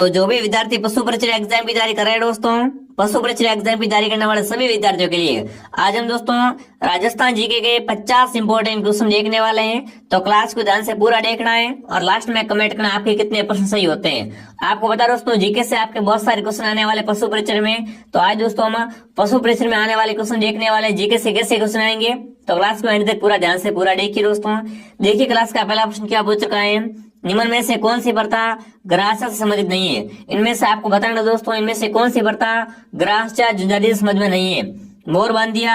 तो जो भी विद्यार्थी पशु परीक्षा एग्जाम की तैयारी कर रहे हैं दोस्तों, पशु परीक्षा एग्जाम की तैयारी करने वाले सभी विद्यार्थियों के लिए आज हम दोस्तों राजस्थान जीके के 50 इंपोर्टेंट क्वेश्चन देखने वाले हैं। तो क्लास को ध्यान से पूरा देखना है और लास्ट में कमेंट करना आपके कितने प्रश्न सही होते हैं। आपको बता दोस्तों जीके से आपके बहुत सारे क्वेश्चन आने वाले पशु परीक्षा में। तो आज दोस्तों हम पशु परीक्षा में आने वाले क्वेश्चन देखने वाले, जीके से कैसे क्वेश्चन आएंगे। तो क्लास को एंड तक पूरा ध्यान से पूरा देखिए दोस्तों। देखिए क्लास का पहला प्रश्न क्या पूछ चुका है, निम्न में से कौन सी वार्ता ग्राह्य से संबंधित नहीं है। इनमें से आपको बताना दोस्तों, इनमें से कौन सी वार्ता ग्राह्य जनजाति समझ में नहीं है। मोरबांदिया,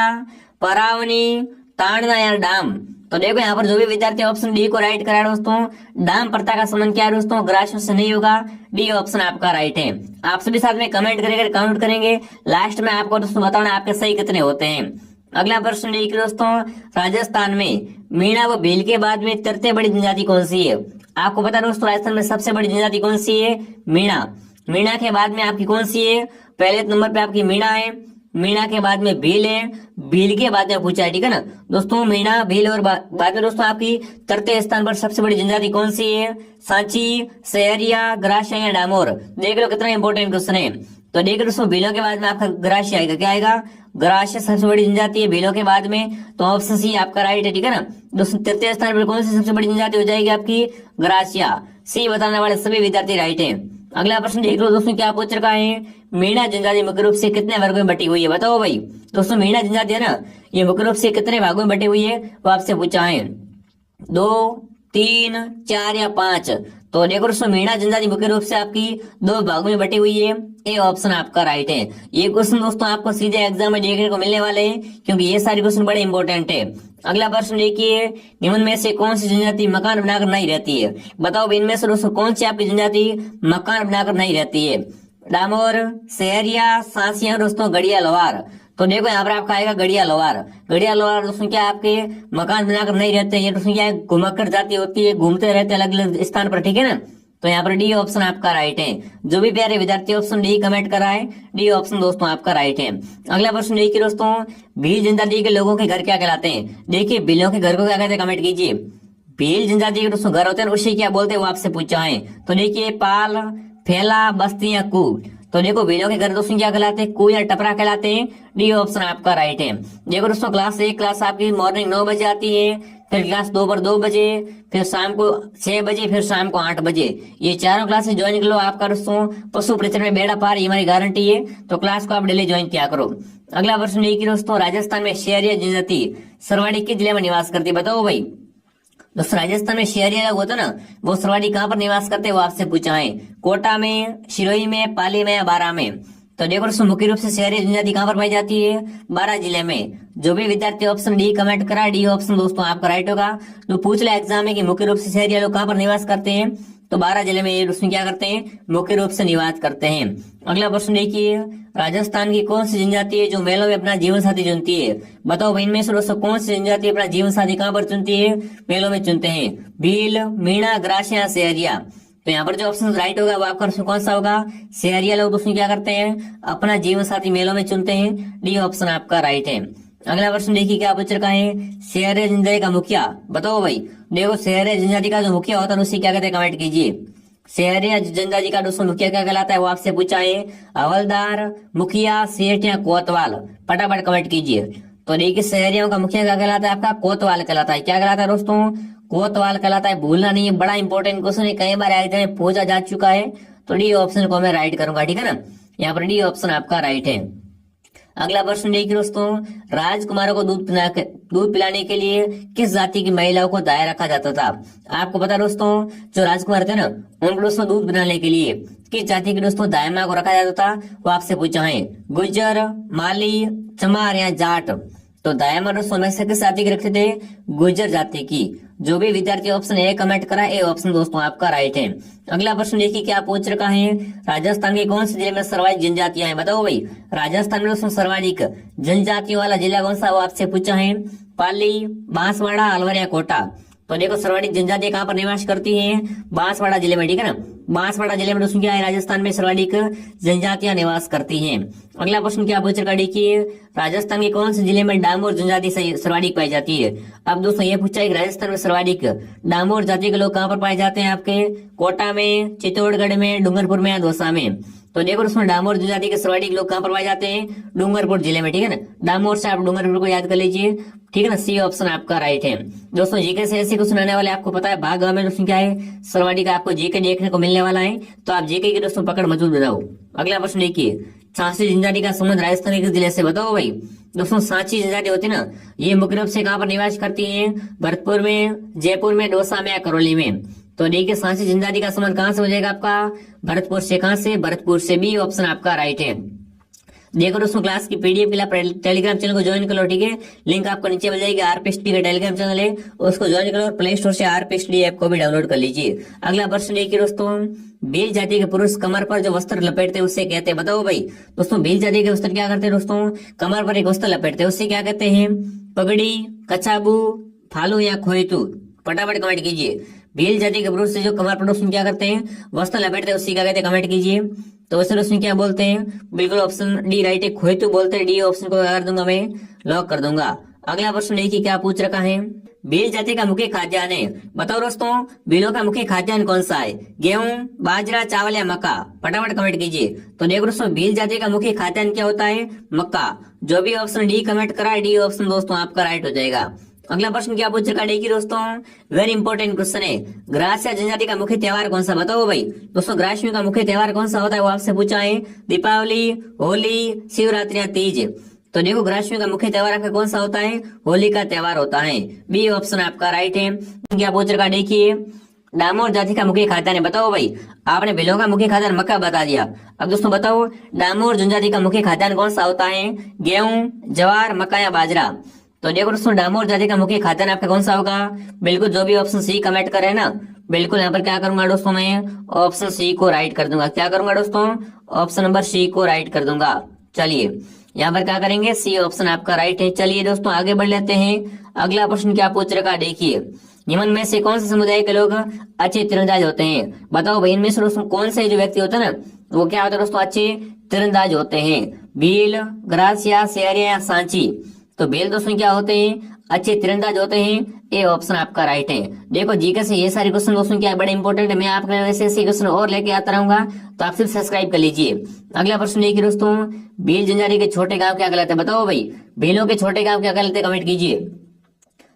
परावनी, ताड़ना या डाम। तो देखो यहाँ पर जो भी विद्यार्थी ऑप्शन डी को राइट करा दोस्तों, डाम प्रथा का संबंध क्या है दोस्तों, ग्राह्य से नहीं होगा। डी ऑप्शन आपका राइट है। आप सभी साथ में कमेंट करेंगे, काउंट करेंगे, लास्ट में आपको दोस्तों बताना आपके सही कितने होते हैं। अगला प्रश्न देखिए दोस्तों, राजस्थान में मीणा व भील के बाद में तृतीय बड़ी जनजाति कौन सी है। आपको पता है दोस्तों राजस्थान में सबसे बड़ी जनजाति कौन सी है, मीणा। मीणा के बाद में आपकी कौन सी है, पहले नंबर पे आपकी मीणा है, मीणा के बाद में भील है, भील के बाद में पूछा है, ठीक है ना दोस्तों। मीणा, भील और बाद में दोस्तों आपकी तृतीय स्थान पर सबसे बड़ी जनजाति कौन सी है, सांची, सहरिया, ग्राह्य या डामोर। देख लो कितना इंपॉर्टेंट क्वेश्चन है। तो देख दोस्तों भीलों के बाद में आपका ग्राह्य आएगा, क्या आएगा, ग्राह्य सबसे बड़ी जनजाति है भीलों के बाद में। तो ऑप्शन सी आपका राइट है, ठीक है ना दोस्तों। तृतीय स्थान पर कौन सी सबसे बड़ी जनजाति हो जाएगी आपकी, ग्राह्य। सी बताने वाले सभी विद्यार्थी राइट है। अगला प्रश्न देख लो दोस्तों, क्या पूछ रखा है, मीणा जनजाति मुख्य रूप से कितने वर्गों में बटी हुई है। बताओ भाई दोस्तों, मीणा जनजाति है ना, ये मुख्य रूप से कितने भागों में बटी हुई है, वो आपसे पूछा है। 2, 3, 4 या 5। तो देखो दोस्तों मीणा जनजाति मुख्य रूप से आपकी 2 भागों में बटी हुई है। ए ऑप्शन आपका राइट है। ये क्वेश्चन दोस्तों आपको सीधे एग्जाम में देखने को मिलने वाले हैं, क्योंकि ये सारे क्वेश्चन बड़े इंपॉर्टेंट है। अगला प्रश्न देखिए, निम्न में से कौन सी जनजाति मकान बनाकर नहीं रहती है। बताओ इनमें से दोस्तों कौन सी आपकी जनजाति मकान बनाकर नहीं रहती है। डामोर, सहरिया, सांसिया दोस्तों, गड़िया लोहार। तो देखो यहाँ पर आपका आएगा गड़िया लोहार। गड़िया लोहार दोस्तों क्या आपके मकान बनाकर नहीं रहते, ये दोस्तों क्या है, घुमक्कड़ जाति होती है, घूमते रहते अलग अलग स्थान पर, ठीक है ना। तो यहाँ पर डी ऑप्शन आपका राइट है। जो भी प्यारे विद्यार्थी ऑप्शन डी कमेंट करा है, डी ऑप्शन दोस्तों आपका राइट है। अगला प्रश्न देखिए दोस्तों, भील जनजाति के लोगों के घर क्या कहलाते हैं। देखिए भीलों के घर को क्या कहते हैं, कमेंट कीजिए। भील जनजाति के दोस्तों घर होते हैं, उसे क्या बोलते हैं वो आपसे पूछा है। तो देखिए पाल, फैला, बस्ती या कू। तो देखो भीलों के घर दोस्तों क्या कहलाते हैं, कू या टपरा कहलाते हैं। डी ऑप्शन आपका राइट है। देखो दोस्तों क्लास आपकी मॉर्निंग 9 बजे आती है, फिर क्लास 2 पर 2 बजे, फिर शाम को 6 बजे, फिर शाम को 8 बजे। ये चारों क्लासेस ज्वाइन कर लो। आपका दोस्तों पशु परीक्षा में बेड़ा पार, ये हमारी गारंटी है। तो क्लास को आप डेली ज्वाइन किया करो। अगला प्रश्न देखिए दोस्तों, राजस्थान में शहरी जनजाति सरवाड़ी किस जिले में निवास करती है। बताओ भाई दोस्तों, राजस्थान में शहरी लोग होते ना, वो सरवाड़ी कहाँ पर निवास करते हैं वो आपसे पूछा है। कोटा में, सिरोही में, पाली में या बारां में। तो देखो दोस्तों मुख्य रूप से शहरी जनजाति कहाँ पर पाई जाती है, बारां जिले में। जो भी विद्यार्थी ऑप्शन डी कमेंट करा, डी ऑप्शन दोस्तों आपका राइट होगा। तो पूछ ले एग्जाम में कि मुख्य रूप से शहरी लोग कहाँ पर निवास करते हैं, तो बारां जिले में ये दोस्तों क्या करते हैं, मुख्य रूप से निवास करते हैं। अगला प्रश्न देखिए, राजस्थान की कौन सी जनजाति है जो मेलों में अपना जीवन साथी चुनती है। बताओ इनमें से दोस्तों कौन सी जनजाति अपना जीवन साथी कहाँ पर चुनती है, मेलों में चुनते हैं। भील, मीणा, ग्राह्य या सहरिया। तो यहाँ पर जो ऑप्शन राइट होगा वो आपका कौन सा होगा, सहरिया लोग दोस्तों क्या करते हैं, अपना जीवन साथी मेलों में चुनते हैं। डी ऑप्शन आपका राइट है। अगला प्रश्न देखिए क्या पूछ रखा है, शहरी जनजाति का मुखिया। बताओ भाई देखो शहरी जनजाति का जो मुखिया होता है उसे क्या कहते हैं, कमेंट कीजिए। शहरी जनजाति का दोस्तों मुखिया क्या कहलाता है वो आपसे पूछा है। हवलदार, मुखिया, सेठ या कोतवाल। फटाफट कमेंट कीजिए। तो देखिए शहरियों का मुखिया क्या कहलाता है, आपका कोतवाल कहलाता है। क्या कहलाता है दोस्तों, कोतवाल कहलाता है। भूलना नहीं है, बड़ा इंपॉर्टेंट क्वेश्चन है, कई बार एग्जाम में पूछा जा चुका है। तो डी ऑप्शन को मैं राइट करूंगा, ठीक है ना। यहाँ पर डी ऑप्शन आपका राइट है। अगला प्रश्न देखिए दोस्तों, राजकुमारों को दूध पिलाने के लिए किस जाति की महिलाओं को दाया रखा जाता था। आपको पता दोस्तों जो राजकुमार थे ना, उनको दोस्तों दूध पिलाने के लिए किस जाति के दोस्तों दायमा को रखा जाता था वो आपसे पूछा है। गुज्जर, माली, चमार या जाट। तो दायमा दोस्तों में से किस जाति के रखते थे, गुज्जर जाति की। जो भी विद्यार्थी ऑप्शन ए कमेंट करा, ए ऑप्शन दोस्तों आपका राइट है। अगला प्रश्न देखिए क्या पूछ रखा है, राजस्थान के कौन से जिले में सर्वाधिक जनजातियां हैं। बताओ भाई राजस्थान में दोस्तों सर्वाधिक जनजातियों वाला जिला कौन सा वो आपसे पूछा है। पाली, बांसवाड़ा, अलवर या कोटा। तो देखो सर्वाधिक जनजातियां कहाँ पर निवास करती हैं, बांसवाड़ा जिले में, ठीक है ना। बांसवाड़ा जिले में दोस्तों क्या है, राजस्थान में सर्वाधिक जनजातियां निवास करती हैं। अगला प्रश्न क्या पूछ रखा देखिए, राजस्थान के कौन से जिले में डामोर जनजाति सर्वाधिक पाई जाती है। अब दोस्तों ये पूछा है कि राजस्थान में सर्वाधिक डामोर जाति के लोग कहाँ पर पाए जाते हैं, आपके कोटा में, चित्तौड़गढ़ में, डूंगरपुर में या दौसा में। तो देखो दोस्तों डामोर जनजाति के सर्वाधिक लोग कहाँ पर पाए जाते हैं, डूंगरपुर जिले में, ठीक है ना। डामोर से आप डूंगरपुर को याद कर लीजिए, ठीक है ना। सी ऑप्शन आपका राइट है। दोस्तों जीके से ऐसे क्वेश्चन आने वाले, आपको पता है भाग में दोस्तों क्या है, सर्वाधिक आपको जीके देखने को मिलने वाला है, तो आप जीके की दोस्तों पकड़ मजबूत बनाओ। अगला प्रश्न देखिए, सांची जनजाति का संबंध राजस्थान के जिले से बताओ भाई। दोस्तों सांची जनजाति होती है ना, ये मुख्य रूप से कहाँ पर निवास करती है, भरतपुर में, जयपुर में, दौसा में या करौली में। तो देखिए सांची जनजाति का संबंध कहाँ से हो जाएगा आपका, भरतपुर से। कहाँ से, भरतपुर से। बी ऑप्शन आपका राइट है। देखो दोस्तों क्लास की पीडीएफ के लिए टेलीग्राम चैनल को ज्वाइन कर लो, ठीक है। लिंक आपको नीचे मिल जाएगी, आरपीएसटी का टेलीग्राम चैनल है, उसको ज्वाइन करो और प्ले स्टोर से आरपीएसटी ऐप को भी डाउनलोड कर लीजिए। अगला प्रश्न देखिए दोस्तों, भील जाति के पुरुष कमर पर जो वस्त्र लपेटते हैं उससे कहते हैं, बताओ भाई। दोस्तों भील जाति के वस्त्र क्या करते हैं दोस्तों, कमर पर एक वस्त्र लपेटते हैं, उससे क्या कहते हैं, पगड़ी, कछाबू, फालू या खोइतू। फटाफट कमेंट कीजिए। भील जाति के पुरुष से जो कमर पर दोस्तों क्या करते हैं, वस्त्र लपेटते हैं, उससे क्या कहते हैं, कमेंट कीजिए। तो वैसे दोस्तों क्या बोलते हैं, बिल्कुल ऑप्शन डी राइट है, खोइतू बोलते हैं। डी ऑप्शन को कर दूंगा मैं, लॉक कर दूंगा। अगला प्रश्न देखिए क्या पूछ रखा है, भील जाति का मुख्य खाद्यान्न है, बताओ दोस्तों भीलों का मुख्य खाद्यान्न कौन सा है, गेहूं, बाजरा, चावल या मक्का। फटाफट कमेंट कीजिए। तो देखो दोस्तों भील जाति का मुख्य खाद्यान्न क्या होता है, मक्का। जो भी ऑप्शन डी कमेंट करा है, डी ऑप्शन दोस्तों आपका राइट हो जाएगा। अगला प्रश्न क्या पूछ रखा है दोस्तों, वेरी इंपॉर्टेंट क्वेश्चन है, ग्रास्य जनजाति का मुख्य त्योहार कौन सा, बताओ भाई। दोस्तों ग्रास्यों का मुख्य त्योहार कौन सा होता है, वो आपसे पूछा है, दीपावली, होली, शिवरात्रि या तीज। तो देखो ग्रास्यों का मुख्य त्योहार आपका कौन सा होता है, होली का त्योहार होता है। बी ऑप्शन आपका राइट है। क्या पूछ रखा देखिए, डामोर जाति का मुख्य खाद्यान्न है, बताओ भाई। आपने भीलों का मुख्य खाद्यान्न मक्का बता दिया, अब दोस्तों बताओ डामोर जनजाति का मुख्य खाद्यान्न कौन सा होता है, गेहूं, ज्वार, मक्का या बाजरा। तो देखो दोस्तों डामोर जाति का मुख्य खाद्यान्न आपका कौन सा होगा, बिल्कुल जो भी ऑप्शन सी कमेंट करे ना, बिल्कुल यहाँ पर क्या करूंगा दोस्तों, मैं ऑप्शन सी को राइट कर दूंगा। क्या करूंगा दोस्तों, ऑप्शन नंबर सी को राइट कर दूंगा। चलिए यहाँ पर क्या करेंगे, सी ऑप्शन आपका राइट है। चलिए दोस्तों आगे बढ़ लेते हैं। अगला प्रश्न क्या पूछ रखा देखिए, निम्न में से कौन से समुदाय के लोग अच्छे तीरंदाज होते हैं, बताओ भाई। इनमें से दोस्तों कौन से जो व्यक्ति होते हैं ना, वो क्या होता है दोस्तों, अच्छे तीरंदाज होते हैं, भील, ग्रासिया, सेरिया या सांची। तो भील दोस्तों क्या होते हैं, अच्छे तीरंदाज होते हैं। ए ऑप्शन आपका राइट है। देखो जीके से ये सारे क्वेश्चन दोस्तों क्या बड़े इंपॉर्टेंट है, मैं आपके लिए वैसे ऐसे क्वेश्चन और लेके आता रहूंगा, तो आप सिर्फ सब्सक्राइब कर लीजिए। अगला प्रश्न देखिए दोस्तों, भील जनजाति के छोटे गांव क्या कहलाते हैं, बताओ भाई। भीलों के छोटे गांव क्या कहलाते हैं, कमेंट कीजिए।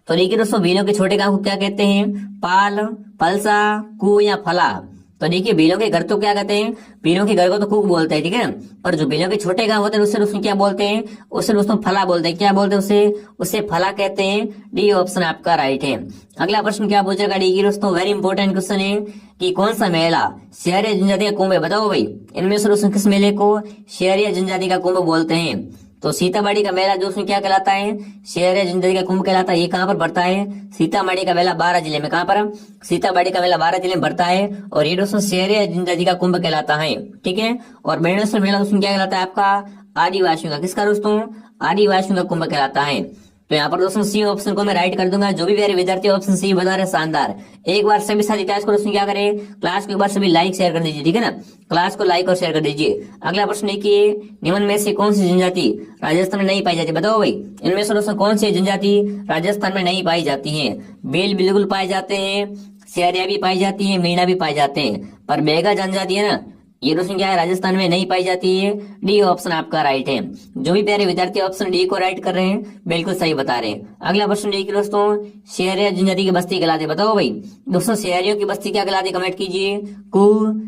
तो देखिए दोस्तों भीलों के छोटे गांव को क्या कहते हैं, पाल, फलसा, कू या फला। तो देखिए भीलों के घर तो क्या कहते हैं, भीलों के घर को तो कूक बोलते हैं, ठीक है। और जो भीलों के छोटे गांव होते हैं उससे दोस्तों क्या बोलते हैं, उससे दोस्तों फला बोलते हैं। क्या बोलते हैं उससे फला कहते हैं। डी ऑप्शन आपका राइट है। अगला प्रश्न क्या पूछ रखा है दोस्तों, वेरी इंपॉर्टेंट क्वेश्चन है कि कौन सा मेला शहरी जनजाति का कुंभ है, बताओ भाई। इनमें से दोस्तों किस मेले को शहरी जनजाति का कुंभ बोलते हैं। तो सीतामढ़ी का मेला जो उसमें क्या कहलाता है, शहरी जनजाति का कुंभ कहलाता है। ये कहाँ पर बढ़ता है, सीतामढ़ी का मेला 12 जिले में, कहाँ पर, सीतामढ़ी का मेला 12 जिले में बढ़ता है। और ये दोस्तों शहरी जनजाति का कुंभ कहलाता है, ठीक है। और बेणेश्वर मेला दोस्तों क्या कहलाता है आपका, आदिवासियों का, किसका दोस्तों, आदिवासियों का कुंभ कहलाता है। तो यहाँ पर दोस्तों सी ऑप्शन को मैं राइट कर दूंगा। जो भी मेरे विद्यार्थी ऑप्शन सी बता रहे शानदार। एक बार सभी साथी क्लास को दोस्तों क्या करें, क्लास को एक बार सभी लाइक शेयर कर दीजिए, ठीक है ना। क्लास को लाइक और शेयर कर दीजिए। अगला प्रश्न देखिए, निम्न में से कौन सी जनजाति राजस्थान में नहीं पाई जाती, बताओ भाई। इनमें से दोस्तों कौन सी जनजाति राजस्थान में नहीं पाई जाती है। बेल बिल्कुल पाए जाते हैं, सेरिया भी पाई जाती है, मीणा भी पाए जाते हैं, पर बेगा जनजाति है ना, ये दोस्तों क्या है, राजस्थान में नहीं पाई जाती है। डी ऑप्शन आपका राइट है। जो भी प्यारे विद्यार्थी ऑप्शन डी को राइट कर रहे हैं बिल्कुल सही बता रहे हैं। अगला प्रश्न देखिए दोस्तों, शहरी जनजाति की बस्ती कहलाती, बताओ भाई। दोस्तों शहरियों की बस्ती क्या कहलाती, कमेंट कीजिए। कू,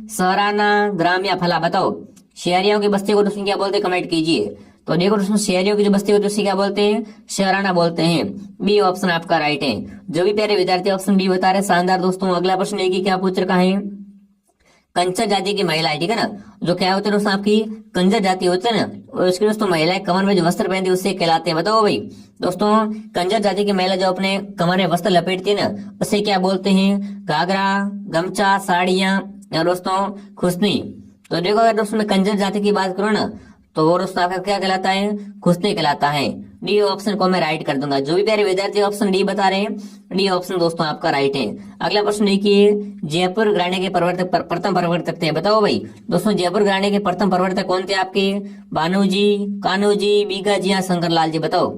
सराना, ग्राम या फला, बताओ। शहरियों की बस्ती को दोस्तों क्या बोलते, कमेंट कीजिए। तो देखो दोस्तों शहरियों की जो बस्ती होती है उसे क्या बोलते हैं, शहराना बोलते हैं। बी ऑप्शन आपका राइट है। जो भी प्यारे विद्यार्थी ऑप्शन बी बता रहे शानदार दोस्तों। अगला प्रश्न देखिए क्या पूछ रखा है, कंचर जाति की महिलाएं, ठीक है ना, जो क्या होते हैं दोस्तों आपकी कंजर जाति होते हैं ना, और उसकी दोस्तों महिलाएं कमर में जो वस्त्र पहनती है उससे कहलाते हैं, बताओ भाई। दोस्तों कंजर जाति की महिला जो अपने कमर में वस्त्र लपेटती है ना, उससे क्या बोलते हैं, घाघरा, गमछा, साड़ियां या दोस्तों खुसनी। तो देखो अगर दोस्तों मैं कंजर जाति की बात करूँ ना, तो वो दोस्तों आपका क्या कहलाता है, खुसनी कहलाता है। डी ऑप्शन को मैं राइट कर दूंगा। जो भी प्यारे विद्यार्थी ऑप्शन डी बता रहे हैं, डी ऑप्शन दोस्तों आपका राइट है। अगला प्रश्न देखिए, जयपुर घराने के प्रथम प्रवर्तक थे, बताओ भाई दोस्तों जयपुर घराने के प्रथम प्रवर्तक कौन थे आपके? भानु जी, कान्हू जी, बीघा जी या शंकर लाल जी, बताओ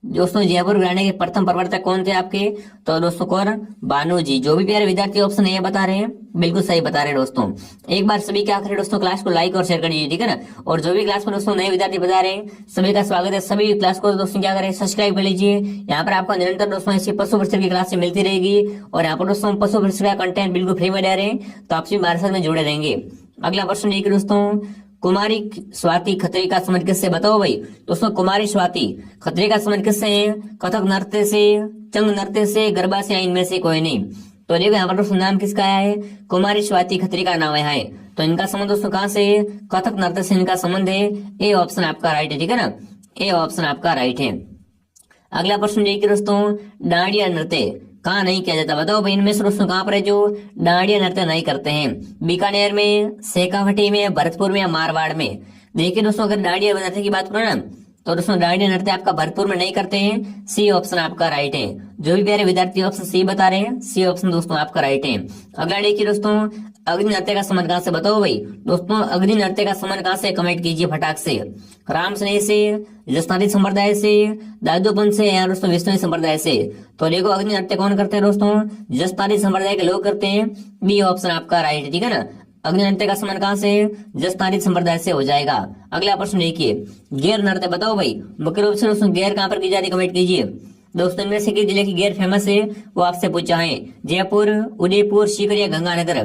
दोस्तों जयपुर घराने के प्रथम प्रवर्तक कौन थे आपके? तो दोस्तों कौन? भानु जी। जो भी प्यारे विद्यार्थी ऑप्शन ए बता रहे हैं बिल्कुल सही बता रहे हैं दोस्तों। एक बार सभी क्या करें दोस्तों, क्लास को लाइक और शेयर कर दीजिए, ठीक है ना। और जो भी क्लास में दोस्तों नए विद्यार्थी बता रहे हैं सभी का स्वागत है। सभी क्लास को दोस्तों क्या करें, सब्सक्राइब कर लीजिए। यहाँ पर आपको निरंतर दोस्तों ऐसी पशु परीक्षा की क्लास मिलती रहेगी। और यहाँ पर दोस्तों पशु परीक्षा का कंटेंट बिल्कुल फ्री में दे रहे हैं, तो आपसे हमारे साथ में जुड़े रहेंगे। अगला प्रश्न देखिए दोस्तों, कुमारी स्वाति खत्री का संबंध किससे, बताओ भाई दोस्तों कुमारी स्वाति खत्री का संबंध किससे है? कथक नृत्य से, चंग नृत्य से, गरबा से, इनमें से कोई नहीं। तो देखो यहाँ पर दोस्तों नाम किसका आया है? कुमारी स्वाति खत्री का नाम है। तो इनका संबंध दोस्तों कहाँ से है? कथक नृत्य से इनका संबंध है। ए ऑप्शन आपका राइट है, ठीक है ना, ए ऑप्शन आपका राइट है। अगला प्रश्न देखिए दोस्तों, डांडिया नृत्य कहाँ नहीं किया जाता, बताओ भाई इनमें से दोस्तों कहाँ पर है जो डांडिया नृत्य नहीं करते हैं? बीकानेर में, शेखावटी में, भरतपुर में या मारवाड़ में? देखिए दोस्तों अगर डांडिया नृत्य की बात करो ना, तो दोस्तों डांडिया नृत्य आपका भरतपुर में नहीं करते हैं। सी ऑप्शन आपका राइट है। जो भी प्यारे विद्यार्थी ऑप्शन सी बता रहे हैं, सी ऑप्शन दोस्तों आपका राइट है। अगला देखिए दोस्तों, अग्नि नृत्य का संबंध कहाँ से, बताओ भाई दोस्तों अग्नि नृत्य का संबंध कहाँ से? कमेंट कीजिए फटाक से। राम स्नेह से, जसनादी संप्रदाय से, दादूपंथ से या दोस्तों विष्णु संप्रदाय से? तो देखो अग्नि नृत्य कौन करते हैं दोस्तों? जसनादी संप्रदाय के लोग करते हैं। बी ऑप्शन आपका राइट है, ठीक है ना। अग्नि नृत्य का संबंध कहाँ से? जसनादी संप्रदाय से हो जाएगा। अगला प्रश्न देखिए, गैर नृत्य बताओ भाई मुख्य रूप से दोस्तों गैर कहाँ पर की जाती है? कमेंट कीजिए दोस्तों। इनमें से किस जिले की गैर फेमस है वो आपसे पूछा है? जयपुर, उदयपुर, सीकर या गंगानगर?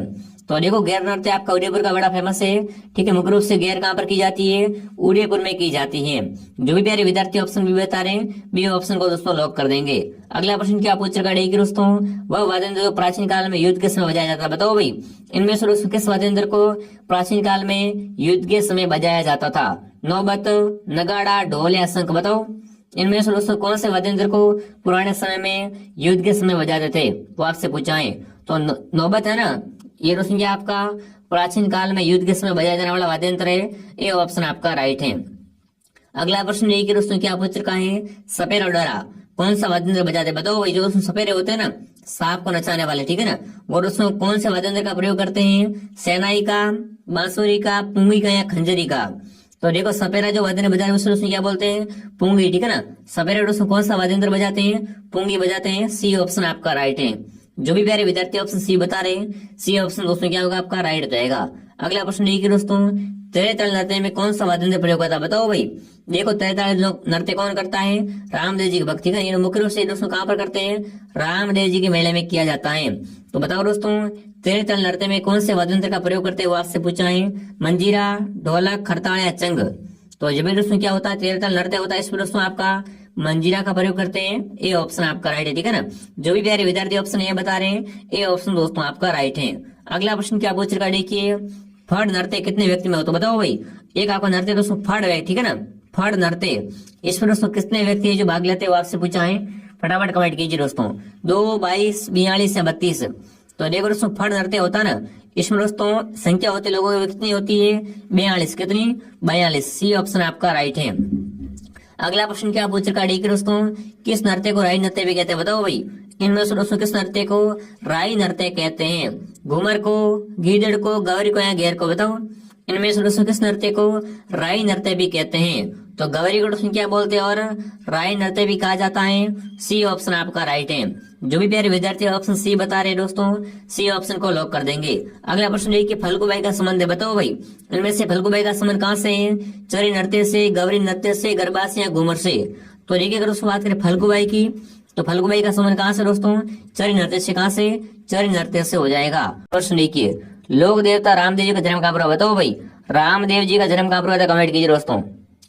तो देखो गैर नृत्य आपका उदयपुर का बड़ा फेमस है, ठीक है। मुख्य रूप से गैर कहाँ पर की जाती है? उदयपुर में की जाती है। जो भी प्यारे विद्यार्थी ऑप्शन भी बता रहे हैं, बी ऑप्शन को दोस्तों लॉक कर देंगे। अगला प्रश्न क्या पूछ रखा है दोस्तों, वह वाद्य यंत्र जो प्राचीन काल में युद्ध के समय बजाया जाता है, बताओ भाई इनमें से दोस्तों किस वाद्य यंत्र को प्राचीन काल में युद्ध के समय बजाया जाता था? नौबत, नगाड़ा, ढोल या शंख? बताओ इनमें से दोस्तों कौन से वाद्य यंत्र को पुराने समय में युद्ध के समय बजाते थे वो आपसे पूछा है? तो नौबत है ना, ये दोस्तों क्या आपका प्राचीन काल में युद्ध के समय बजाया जाने वाला वाद्य यंत्र है। ये ऑप्शन आपका राइट है। अगला प्रश्न ये कि दोस्तों क्या पूछ रखा है, सपेरा डोरा कौन सा वाद्य यंत्र बजाते, बताओ भाई। जो दोस्तों सपेरे होते हैं ना, सांप को नचाने वाले, ठीक है ना, वो दोस्तों कौन से वाद्य यंत्र का प्रयोग करते हैं? शहनाई का, बांसुरी का, पुंगी का या खंजरी का? तो देखो सपेरा जो वाद्य यंत्र बजाते हैं दोस्तों क्या बोलते हैं? पुंगी, ठीक है ना। सपेरा दोस्तों कौन सा वाद्य यंत्र बजाते हैं? पुंगी बजाते हैं। सी ऑप्शन आपका राइट है। जो भी प्यारे विद्यार्थी ऑप्शन सी बता रहे हैं, सी ऑप्शन दोस्तों क्या होगा आपका राइट हो जाएगा। अगला प्रश्न देखिए दोस्तों, तेरे ताल नृत्य में कौन सा वाद्य यंत्र प्रयोग करता है, बताओ भाई। देखो तेरे ताल नृत्य कौन करता है? रामदेव जी की भक्ति का, ये मुख्य रूप से दोस्तों कहाँ पर करते हैं? रामदेव जी के मेले में किया जाता है। तो बताओ दोस्तों तेरे ताल नृत्य में कौन से वाद्य यंत्र का प्रयोग करते हैं वो आपसे पूछा है? मंजीरा, ढोलक, खरताल या चंग? तो जब दोस्तों क्या होता है, तेरे ताल नृत्य होता है, इसमें दोस्तों आपका मंजीरा का प्रयोग करते हैं। ए ऑप्शन आपका राइट है, ठीक है ना। जो भी प्यारे विद्यार्थी ऑप्शन ये बता रहे हैं, ए ऑप्शन दोस्तों आपका राइट है। अगला प्रश्न क्या पूछ रखा है देखिए, फड़ नृत्य कितने व्यक्ति में हो, तो बताओ भाई। एक आपका नृत्य दोस्तों फड़ है, ठीक है ना, फड़ नृत्य, इसमें दोस्तों कितने व्यक्ति है जो भाग लेते हैं वो आपसे पूछा है? फटाफट कमेंट कीजिए दोस्तों। 2, 22, 42 या 32? तो देखो दोस्तों फड़ नृत्य होता है ना, इसमें दोस्तों संख्या होती है लोगों की कितनी होती है? 42, कितनी? 42। सी ऑप्शन आपका राइट है। अगला प्रश्न क्या पूछ रखा है दोस्तों, किस नृत्य को राई नृत्य भी कहते हैं, बताओ भाई। इनमें से दोस्तों किस नृत्य को राई नृत्य कहते हैं? घूमर को, गीदड़ को, गौरी को या घेर को? बताओ इनमें से दोस्तों किस नृत्य को राई नृत्य भी कहते हैं? तो गौरी को दोस्तों क्या बोलते हैं और राई नृत्य भी कहा जाता है। सी ऑप्शन आपका राइट है। जो भी प्यारे विद्यार्थी ऑप्शन सी बता रहे हैं दोस्तों, सी ऑप्शन को लॉक कर देंगे। अगला प्रश्न देखिए, फल्गुबाई का संबंध है, बताओ भाई इनमें से फल्गुबाई का संबंध कहाँ से है? चरी नृत्य से, गौरी नृत्य से, गरबा से या घूमर से? तो देखिए अगर दोस्तों बात करें फल्गुबाई की, तो फल्गुबाई का संबंध कहाँ से दोस्तों? चरी नृत्य से। कहाँ से? चरी नृत्य से हो जाएगा। प्रश्न देखिए, लोक देवता रामदेव जी का जन्म कहाँ पर हुआ, बताओ भाई। रामदेव जी का जन्म कहाँ पर हुआ था, कमेंट कीजिए दोस्तों।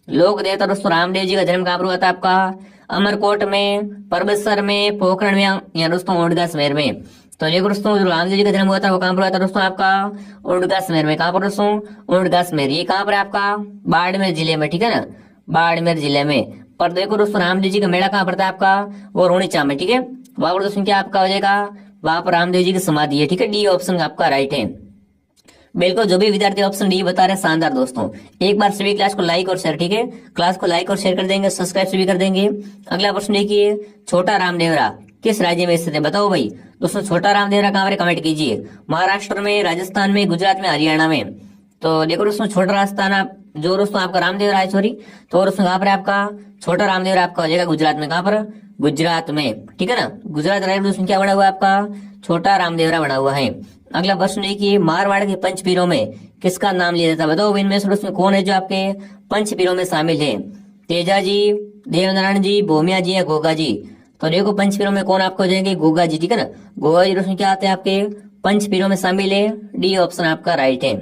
लोक देवता दोस्तों रामदेव जी का जन्म कहाँ पर हुआ था आपका? अमरकोट में, परबतसर में, पोखरण में या दोस्तों ओडगासमेर में? तो देखो दोस्तों जो रामदेव जी का जन्म हुआ था वो कहाँ पर हुआ था दोस्तों आपका? ओडगासमेर में। कहाँ पर दोस्तों? ओडगासमेर। ये कहाँ पर है आपका? बाड़मेर जिले में, ठीक है ना, बाड़मेर जिले में। पर देखो दोस्तों रामदेव जी का मेला कहाँ पड़ता है आपका? वो रोनिचा में, ठीक है। वहां पर दोस्तों क्या आपका हो जाएगा? वहां पर रामदेव जी की समाधि है, ठीक है। डी ऑप्शन आपका राइट है। बिल्कुल जो भी विद्यार्थी ऑप्शन डी बता रहे हैं शानदार दोस्तों। एक बार सभी क्लास को लाइक और शेयर, ठीक है, क्लास को लाइक और शेयर कर देंगे, सब्सक्राइब सभी कर देंगे। अगला प्रश्न देखिए, छोटा रामदेवरा किस राज्य में स्थित है, बताओ भाई दोस्तों। छोटा रामदेवरा कहाँ पर, कमेंट कीजिए। महाराष्ट्र में, राजस्थान में, गुजरात में, हरियाणा में। तो देखो दोस्तों छोटा राजस्थान आप जो दोस्तों आपका रामदेवरा है, सॉरी, तो दोस्तों कहाँ पर आपका छोटा रामदेवरा आपका हो जाएगा गुजरात में। कहाँ पर, गुजरात में, ठीक है ना। गुजरात राज्य दोस्तों क्या बना हुआ है आपका, छोटा रामदेवरा बना हुआ है। अगला प्रश्न देखिए, मारवाड़ के पंचपीरों में किसका नाम लिया जाता है, बताओ इनमें से दोस्तों कौन है जो आपके पंचपीरों में शामिल है। तेजा जी, देवनारायण जी, भोमिया जी या गोगा जी। तो देखो पंचपीरों में कौन आपको हो जाएंगे, गोगा जी, ठीक है ना। गोगा जी दोस्तों क्या आते हैं आपके पंचपीरों में शामिल है, डी ऑप्शन आपका राइट है।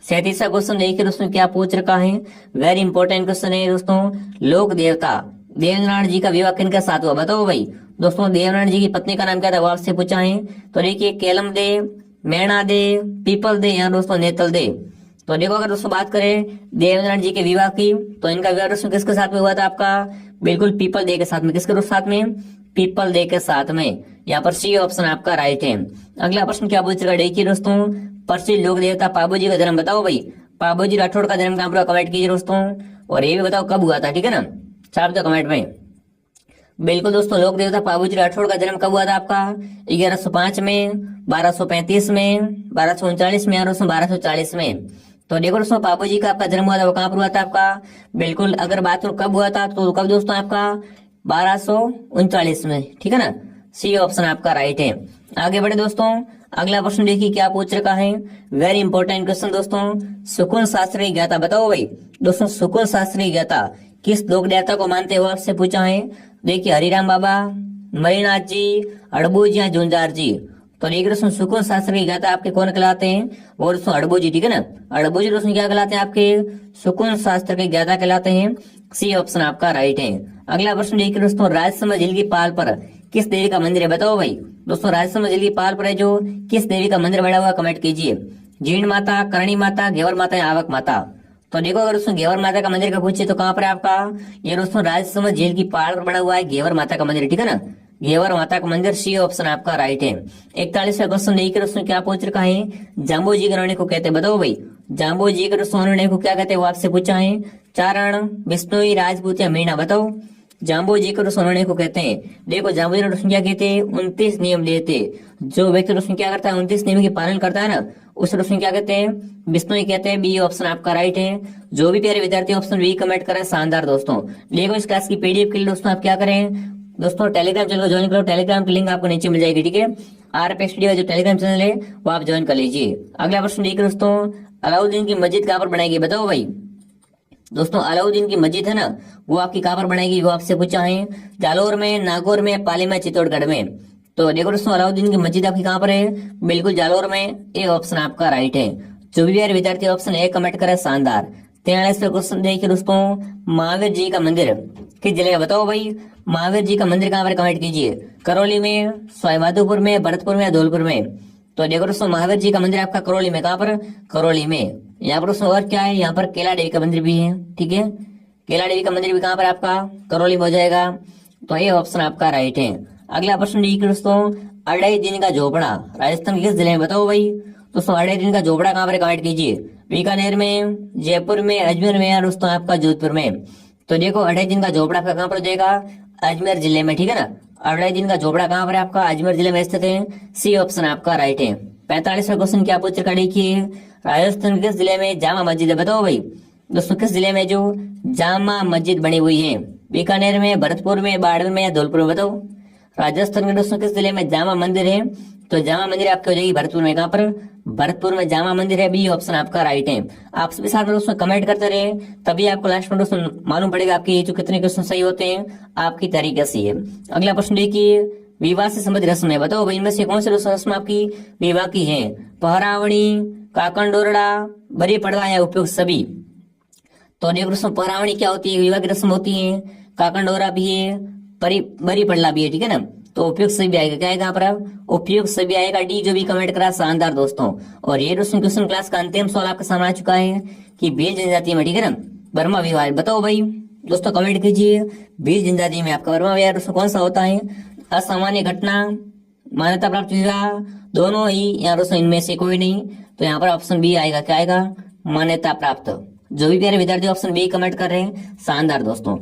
37वां क्वेश्चन देखिए दोस्तों क्या पूछ रखा है, वेरी इंपॉर्टेंट क्वेश्चन है दोस्तों। लोक देवता देवनारायण जी का विवाह किनके साथ हुआ, बताओ भाई दोस्तों। देवनारायण जी की पत्नी का नाम क्या था, वो आपसे पूछा है। तो देखिए Callum they, मैणा they, people they या दोस्तों नेतल दे। तो देखो अगर दोस्तों बात करें देवनारायण जी के विवाह की, तो इनका विवाह दोस्तों किसके साथ में हुआ था आपका, बिल्कुल पीपल दे के साथ में। किसके साथ में, पीपल दे के साथ में। यहाँ पर सी ऑप्शन आपका राइट है। अगला प्रश्न क्या पूछ रहा है, देखिए दोस्तों, प्रसिद्ध लोक देवता पाबू जी का जन्म बताओ भाई। पाबू जी राठौड़ का जन्म कहाँ पर, कमेंट कीजिए दोस्तों। और ये भी बताओ कब हुआ था, ठीक है ना, छाप दो कमेंट में। बिल्कुल दोस्तों लोक देवता पाबूजी राठौड़ का जन्म कब हुआ था आपका, 1105 में, 1235 में, 1239 में और दोस्तों 1240 में। तो देखो दोस्तों पाबूजी का आपका जन्म हुआ था वो कहाँ पर हुआ था आपका, बिल्कुल अगर बात करूं कब हुआ था तो कब दोस्तों आपका 1239 में, ठीक है ना। सी ऑप्शन आपका राइट है। आगे बढ़े दोस्तों, अगला प्रश्न देखिए क्या पूछ रखा है, वेरी इंपॉर्टेंट क्वेश्चन दोस्तों। सुकुन शास्त्री ज्ञाता बताओ भाई दोस्तों। सुकुन शास्त्री ज्ञाता किस लोक देवता को मानते हो, आपसे पूछा है। देखिए हरिराम बाबा, मणिनाथ जी, अड़बूज या झुंझार जी। तो देखिए दोस्तों सुकुन शास्त्री ज्ञाता आपके कौन कहलाते हैं, वो दोस्तों अड़बू जी, ठीक है ना। अड़बू जी दोस्तों क्या कहलाते हैं आपके सुकुन शास्त्र के ज्ञाता कहलाते हैं। सी ऑप्शन आपका राइट है। अगला प्रश्न देखिए दोस्तों, राजसमंद झील की पाल पर किस देवी का मंदिर है, बताओ भाई दोस्तों। राजसमंद झील की पाल पर है जो किस देवी का मंदिर बना हुआ, कमेंट कीजिए। जीण माता, करणी माता, घेवर माता या आवक माता। तो देखो अगर दोस्तों घेवर माता का मंदिर का पूछे तो कहाँ पर है आपका, ये दोस्तों राजसमंद झील की पहाड़ पर बना हुआ है घेवर माता का मंदिर, ठीक है ना। घेवर माता का मंदिर, सी ऑप्शन आपका राइट है। 41वां क्वेश्चन देखिए दोस्तों क्या पूछ रखा है, जाम्बो जी के को कहते हैं, बताओ भाई जाम्बो जी के दोस्तों को क्या कहते हैं, वो आपसे पूछा है। चारण, बिश्नोई, राजपूत या मीणा, बताओ। जाम्बो जी को दोस्तों को कहते हैं। देखो जाम्बो जी दोस्तों क्या कहते हैं, 29 नियम देते। जो व्यक्ति दोस्तों क्या करता है 29 नियम की पालन करता है ना, उसे दोस्तों क्या कहते हैं, बिश्नोई कहते हैं। बी ऑप्शन आपका राइट है। जो भी प्यारे विद्यार्थी ऑप्शन बी कमेंट करें शानदार दोस्तों। देखो इस क्लास की पीडीएफ के लिए दोस्तों आप क्या करें दोस्तों, टेलीग्राम चैनल को ज्वाइन करो। टेलीग्राम की लिंक आपको नीचे मिल जाएगी, ठीक है। आरपीएक्स स्टडी का जो टेलीग्राम चैनल है वो आप ज्वाइन कर लीजिए। अगला प्रश्न देखिए दोस्तों, अलाउद्दीन की मस्जिद कहाँ पर बनाएगी, बताओ भाई दोस्तों। अलाउद्दीन की मस्जिद है ना, वो आपकी कहाँ पर बनाएगी, वो आपसे पूछा है। जालोर में, नागौर में, पाली में, चित्तौड़गढ़ में। तो देखो दोस्तों अलाउद्दीन की मस्जिद आपकी कहाँ पर है, बिल्कुल जालोर में। ए ऑप्शन आपका राइट है। जो भी यार विद्यार्थी ऑप्शन ए कमेंट करे शानदार। 43वां क्वेश्चन देखिए दोस्तों, महावीर जी का मंदिर किस जिले में, बताओ भाई। महावीर जी का मंदिर कहाँ पर, कमेंट कीजिए। करौली में, सवाईमाधोपुर में, भरतपुर में या धौलपुर में। तो देखो दोस्तों महावीर जी का मंदिर आपका करौली में, कहाँ पर, करौली में। यहाँ पर दोस्तों और क्या है, यहाँ पर केला देवी का मंदिर भी है, ठीक है। केला देवी का मंदिर भी कहाँ पर आपका, करौली में हो जाएगा। तो ये ऑप्शन आपका राइट है। अगला प्रश्न देखिए दोस्तों, अढ़ाई दिन का झोपड़ा राजस्थान के किस जिले में, बताओ भाई दोस्तों। अढ़ाई दिन का झोपड़ा कहाँ पर, कमेंट कीजिए। बीकानेर में, जयपुर में, अजमेर में या दोस्तों आपका जोधपुर में। तो देखो अढ़ाई दिन का झोपड़ा आपका कहाँ पर हो जाएगा, अजमेर जिले में, ठीक है ना। अढ़ाई दिन का झोपड़ा कहाँ पर है आपका, अजमेर जिले में स्थित है। सी ऑप्शन आपका राइट है। 45वां क्वेश्चन क्या पूछ रखा देखिए, राजस्थान किस जिले में जामा मस्जिद है, बताओ भाई दोस्तों। किस जिले में जो जामा मस्जिद बनी हुई है, बीकानेर में, भरतपुर में, बाड़मेर में या धौलपुर में, बताओ। राजस्थान के दोस्तों किस जिले में जामा मंदिर है, तो जामा मंदिर आपकी हो जाएगी भरतपुर में। कहाँ पर, भरतपुर में जामा मंदिर है। बी ऑप्शन आपका राइट है। आप सभी साथ में दोस्तों कमेंट करते रहे, तभी आपको लास्ट में दोस्तों मालूम पड़ेगा आपके जो कितने क्वेश्चन सही होते हैं, आपकी तैयारी कैसी है। अगला प्रश्न देखिए, विवाह से संबंधित रस्म है, बताओ भाई इनमें से कौन सी रस्म आपकी विवाह की है। पहरावणी, काकण डोरड़ा, बरी पड़वा या उपयुक्त सभी। तो देखो दोस्तों पहरावणी क्या होती है, विवाह की रस्म होती है। काकण डोरा भी है, बरी पड़ला भी है, ठीक है ना। तो उपयुक्त सभी आएगा, क्या आएगा यहाँ पर, उपयुक्त सभी आएगा। डी जो भी कमेंट करा शानदार दोस्तों। और ये दोस्तों क्वेश्चन क्लास का अंतिम सवाल आपके सामने आ चुका है कि भील जनजाति में, ठीक है ना, बर्मा विवाह, बताओ भाई दोस्तों कमेंट कीजिए। भील जनजाति में आपका बर्मा विवाह दोस्तों कौन सा होता है। असामान्य घटना, मान्यता प्राप्त वीजा दोनों ही यहाँ दोस्तों इनमें से कोई नहीं, तो यहाँ पर ऑप्शन बी आएगा। क्या आएगा? मान्यता प्राप्त। जो भी प्यारे विद्यार्थी ऑप्शन बी कमेंट कर रहे हैं, शानदार दोस्तों।